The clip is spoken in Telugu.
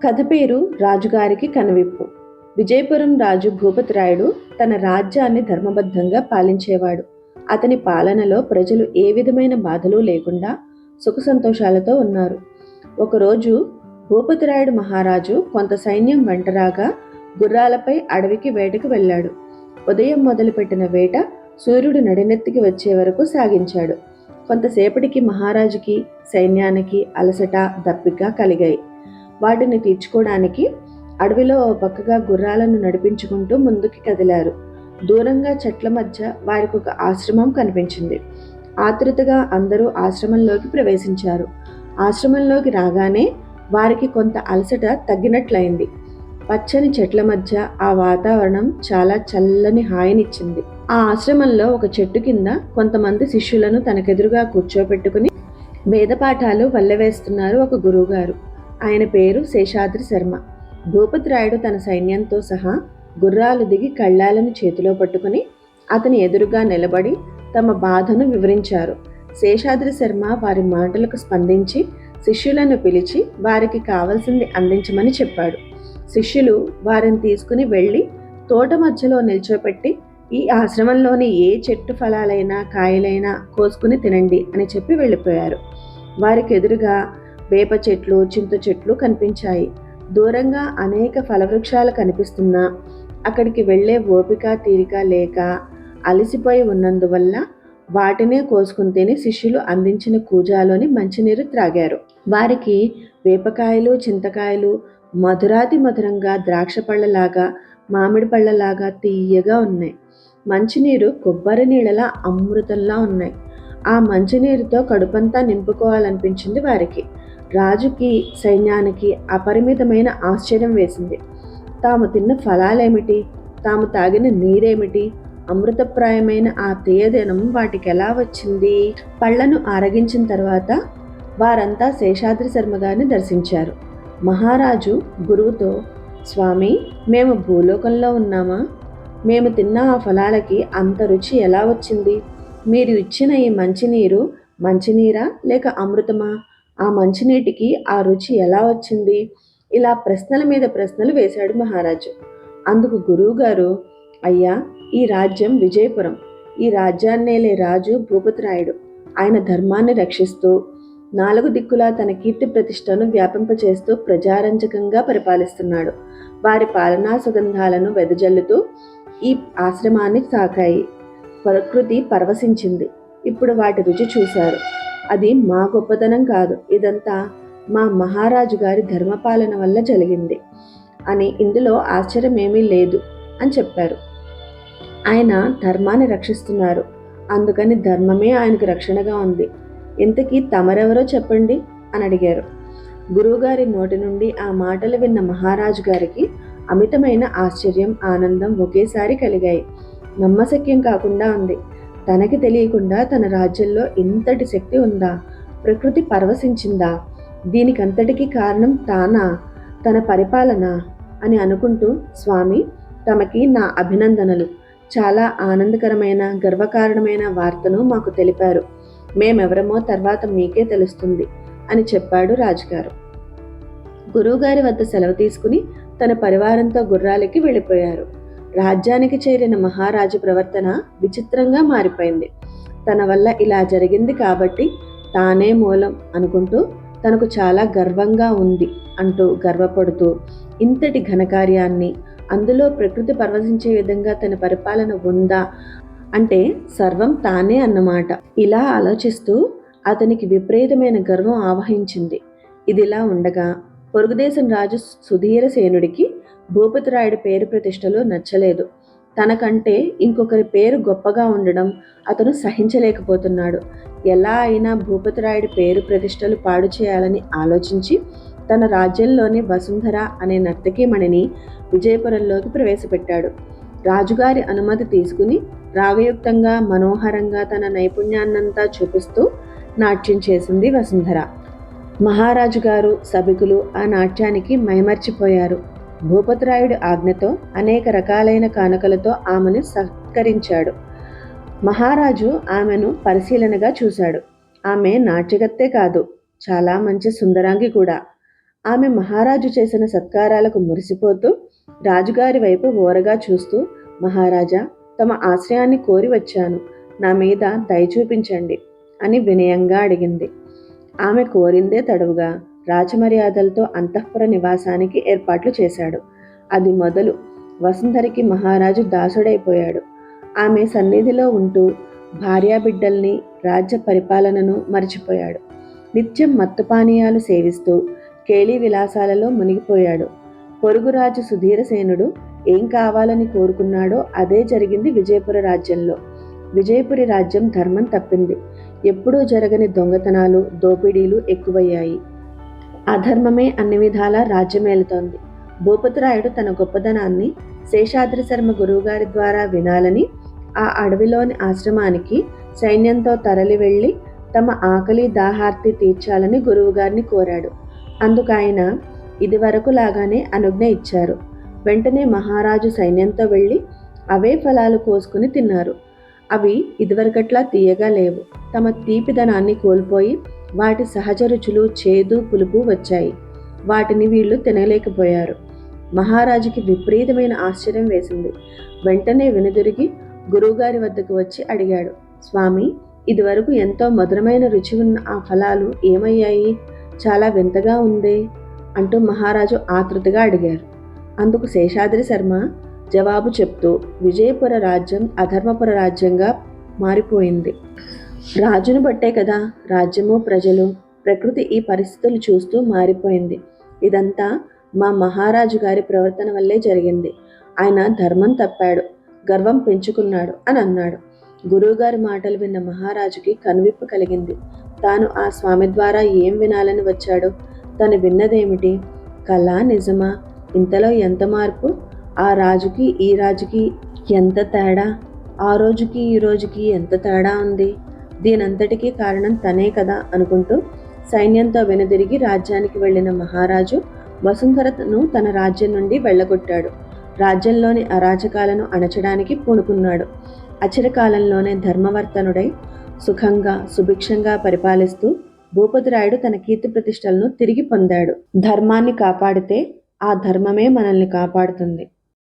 కథ పేరు రాజుగారికి కనువిప్పు. విజయపురం రాజు భూపతిరాయుడు తన రాజ్యాన్ని ధర్మబద్ధంగా పాలించేవాడు. అతని పాలనలో ప్రజలు ఏ విధమైన బాధలు లేకుండా సుఖ సంతోషాలతో ఉన్నారు. ఒకరోజు భూపతిరాయుడు మహారాజు కొంత సైన్యం వెంటరాగా గుర్రాలపై అడవికి వేటకు వెళ్ళాడు. ఉదయం మొదలుపెట్టిన వేట సూర్యుడు నడినెత్తికి వచ్చే వరకు సాగించాడు. కొంతసేపటికి మహారాజుకి సైన్యానికి అలసట దప్పిక కలిగాయి. వాటిని తీర్చుకోవడానికి అడవిలో పక్కగా గుర్రాలను నడిపించుకుంటూ ముందుకి కదిలారు. దూరంగా చెట్ల మధ్య వారికి ఒక ఆశ్రమం కనిపించింది. ఆతృతగా అందరూ ఆశ్రమంలోకి ప్రవేశించారు. ఆశ్రమంలోకి రాగానే వారికి కొంత అలసట తగ్గినట్లయింది. పచ్చని చెట్ల మధ్య ఆ వాతావరణం చాలా చల్లని హాయినిచ్చింది. ఆ ఆశ్రమంలో ఒక చెట్టు కింద కొంతమంది శిష్యులను తనకెదురుగా కూర్చోబెట్టుకుని వేదపాఠాలు వల్లెవేస్తున్నారు ఒక గురువుగారు. ఆయన పేరు శేషాద్రి శర్మ. భూపతిరాయుడు తన సైన్యంతో సహా గుర్రాలు దిగి కళ్ళాలను చేతిలో పట్టుకుని అతని ఎదురుగా నిలబడి తమ బాధను వివరించారు. శేషాద్రి శర్మ వారి మాటలకు స్పందించి శిష్యులను పిలిచి వారికి కావలసింది అందించమని చెప్పాడు. శిష్యులు వారిని తీసుకుని వెళ్ళి తోట మధ్యలో నిల్చోపెట్టి ఈ ఆశ్రమంలోని ఏ చెట్టు ఫలాలైనా కాయలైనా కోసుకుని తినండి అని చెప్పి వెళ్ళిపోయారు. వారికి ఎదురుగా వేప చెట్లు చింత చెట్లు కనిపించాయి. దూరంగా అనేక ఫలవృక్షాలు కనిపిస్తున్నా అక్కడికి వెళ్లే ఓపిక తీరిక లేక అలసిపోయి ఉన్నందువల్ల వాటినే కోసుకుని తిని శిష్యులు అందించిన కూజాలోని మంచినీరు త్రాగారు. వారికి వేపకాయలు చింతకాయలు మధురాతి మధురంగా ద్రాక్ష పళ్ళలాగా మామిడి పళ్ళలాగా తీయగా ఉన్నాయి. మంచినీరు కొబ్బరి నీళ్ళలా అమృతంలా ఉన్నాయి. ఆ మంచినీరుతో కడుపంతా నింపుకోవాలనిపించింది వారికి. రాజుకి సైన్యానికి అపరిమితమైన ఆశ్చర్యం వేసింది. తాము తిన్న ఫలాలేమిటి, తాము తాగిన నీరేమిటి, అమృతప్రాయమైన ఆ తీయదనం వాటికి ఎలా వచ్చింది? పళ్లను ఆరగించిన తర్వాత వారంతా శేషాద్రి శర్మ గారిని దర్శించారు. మహారాజు గురువుతో, స్వామి, మేము భూలోకంలో ఉన్నామా? మేము తిన్న ఆ ఫలాలకి అంత రుచి ఎలా వచ్చింది? మీరు ఇచ్చిన ఈ మంచినీరు మంచినీరా లేక అమృతమా? ఆ మంచినీటికి ఆ రుచి ఎలా వచ్చింది? ఇలా ప్రశ్నల మీద ప్రశ్నలు వేశాడు మహారాజు. అందుకు గురువుగారు, అయ్యా, ఈ రాజ్యం విజయపురం. ఈ రాజ్యాన్నేలే రాజు భూపతిరాయుడు. ఆయన ధర్మాన్ని రక్షిస్తూ 4 దిక్కులా తన కీర్తి ప్రతిష్టను వ్యాపింపచేస్తూ ప్రజారంజకంగా పరిపాలిస్తున్నాడు. వారి పాలనా సుగంధాలను వెదజల్లుతూ ఈ ఆశ్రమాన్ని సాకాయి. ప్రకృతి పరవశించింది. ఇప్పుడు వాటి రుచి చూశారు. అది మా గొప్పతనం కాదు, ఇదంతా మా మహారాజు గారి ధర్మపాలన వల్ల జరిగింది అని, ఇందులో ఆశ్చర్యమేమీ లేదు అని చెప్పారు. ఆయన ధర్మాన్ని రక్షిస్తున్నారు, అందుకని ధర్మమే ఆయనకు రక్షణగా ఉంది. ఇంతకీ తమరెవరో చెప్పండి అని అడిగారు. గురువుగారి నోటి నుండి ఆ మాటలు విన్న మహారాజు గారికి అమితమైన ఆశ్చర్యం ఆనందం ఒకేసారి కలిగాయి. నమ్మశక్యం కాకుండా ఉంది. తనకి తెలియకుండా తన రాజ్యంలో ఇంతటి శక్తి ఉందా? ప్రకృతి పరవశించిందా? దీనికంతటికీ కారణం తానా, తన పరిపాలన అని అనుకుంటూ, స్వామి, తమకి నా అభినందనలు. చాలా ఆనందకరమైన గర్వకారణమైన వార్తను మాకు తెలిపారు. మేమెవరమో తర్వాత మీకే తెలుస్తుంది అని చెప్పాడు రాజుగారు. గురువుగారి వద్ద సెలవు తీసుకుని తన పరివారంతో గుర్రాలకి వెళ్ళిపోయారు. రాజ్యానికి చేరిన మహారాజు ప్రవర్తన విచిత్రంగా మారిపోయింది. తన వల్ల ఇలా జరిగింది కాబట్టి తానే మూలం అనుకుంటూ తనకు చాలా గర్వంగా ఉంది అంటూ గర్వపడుతూ ఇంతటి ఘనకార్యాన్ని, అందులో ప్రకృతి పరవశించే విధంగా తన పరిపాలన ఉందా అంటే సర్వం తానే అన్నమాట. ఇలా ఆలోచిస్తూ అతనికి విపరీతమైన గర్వం ఆవహించింది. ఇదిలా ఉండగా పొరుగుదేశం రాజు సుధీరసేనుడికి భూపతిరాయుడి పేరు ప్రతిష్టలు నచ్చలేదు. తనకంటే ఇంకొకరి పేరు గొప్పగా ఉండడం అతను సహించలేకపోతున్నాడు. ఎలా అయినా భూపతిరాయుడి పేరు ప్రతిష్టలు పాడు చేయాలని ఆలోచించి తన రాజ్యంలోని వసుంధర అనే నర్తకీమణిని విజయపురంలోకి ప్రవేశపెట్టాడు. రాజుగారి అనుమతి తీసుకుని రాగయుక్తంగా మనోహరంగా తన నైపుణ్యాన్నంతా చూపిస్తూ నాట్యం చేసింది వసుంధర. మహారాజు గారు సభికులు ఆ నాట్యానికి మైమర్చిపోయారు. భూపతిరాయుడి ఆజ్ఞతో అనేక రకాలైన కానుకలతో ఆమెను సత్కరించాడు. మహారాజు ఆమెను పరిశీలనగా చూశాడు. ఆమె నాట్యగత్తే కాదు, చాలా మంచి సుందరాంగి కూడా. ఆమె మహారాజు చేసిన సత్కారాలకు మురిసిపోతూ రాజుగారి వైపు ఓరగా చూస్తూ, మహారాజా, తమ ఆశ్రయాన్ని కోరి వచ్చాను, నా మీద దయ చూపించండి అని వినయంగా అడిగింది. ఆమె కోరిందే తడవుగా రాజమర్యాదలతో అంతఃపుర నివాసానికి ఏర్పాట్లు చేశాడు. అది మొదలు వసుంధరికి మహారాజు దాసుడైపోయాడు. ఆమె సన్నిధిలో ఉంటూ భార్యాబిడ్డల్ని, రాజ్య పరిపాలనను మరిచిపోయాడు. నిత్యం మత్తుపానీయాలు సేవిస్తూ కేళీ విలాసాలలో మునిగిపోయాడు. పొరుగురాజు సుధీరసేనుడు ఏం కావాలని కోరుకున్నాడో అదే జరిగింది విజయపుర రాజ్యంలో. విజయపురి రాజ్యం ధర్మం తప్పింది. ఎప్పుడూ జరగని దొంగతనాలు, దోపిడీలు ఎక్కువయ్యాయి. అధర్మమే అన్ని విధాలా రాజ్యమేలుతోంది. భూపతిరాయుడు తన గొప్పదనాన్ని శేషాద్రి శర్మ గురువుగారి ద్వారా వినాలని ఆ అడవిలోని ఆశ్రమానికి సైన్యంతో తరలి వెళ్ళి తమ ఆకలి దాహార్తి తీర్చాలని గురువుగారిని కోరాడు. అందుకైన ఇదివరకు లాగానే అనుజ్ఞ ఇచ్చారు. వెంటనే మహారాజు సైన్యంతో వెళ్ళి అవే ఫలాలు కోసుకుని తిన్నారు. అవి ఇదివరకట్లా తీయగా లేవు. తమ తీపిదనాన్ని కోల్పోయి వాటి సహజ రుచులు చేదు, పులుపు వచ్చాయి. వాటిని వీళ్ళు తినలేకపోయారు. మహారాజుకి విపరీతమైన ఆశ్చర్యం వేసింది. వెంటనే వెనుదిరిగి గురువుగారి వద్దకు వచ్చి అడిగాడు, స్వామి, ఇదివరకు ఎంతో మధురమైన రుచి ఉన్న ఆ ఫలాలు ఏమయ్యాయి? చాలా వింతగా ఉందే అంటూ మహారాజు ఆతృతగా అడిగారు. అందుకు శేషాద్రి శర్మ జవాబు చెప్తూ, విజయపుర రాజ్యం అధర్మపుర రాజ్యంగా మారిపోయింది. రాజును బట్టే కదా రాజ్యము, ప్రజలు, ప్రకృతి ఈ పరిస్థితులు చూస్తూ మారిపోయింది. ఇదంతా మా మహారాజు గారి ప్రవర్తన వల్లే జరిగింది. ఆయన ధర్మం తప్పాడు, గర్వం పెంచుకున్నాడు అని అన్నాడు. గురువుగారి మాటలు విన్న మహారాజుకి కనువిప్పు కలిగింది. తాను ఆ స్వామి ద్వారా ఏం వినాలని వచ్చాడో, తను విన్నదేమిటి? కళ, నిజమా? ఇంతలో ఎంత మార్పు! ఆ రాజుకి ఈ రాజుకి ఎంత తేడా! ఆ రోజుకి ఈ రోజుకి ఎంత తేడా ఉంది! దీనంతటికీ కారణం తనే కదా అనుకుంటూ సైన్యంతో వెనుదిరిగి రాజ్యానికి వెళ్ళిన మహారాజు వసుంధరను తన రాజ్యం నుండి వెళ్ళగొట్టాడు. రాజ్యంలోని అరాచకాలను అణచడానికి పూనుకున్నాడు. అచిరకాలంలోనే ధర్మవర్తనుడై సుఖంగా, సుభిక్షంగా పరిపాలిస్తూ భూపతిరాయుడు తన కీర్తి ప్రతిష్టలను తిరిగి పొందాడు. ధర్మాన్ని కాపాడితే ఆ ధర్మమే మనల్ని కాపాడుతుంది.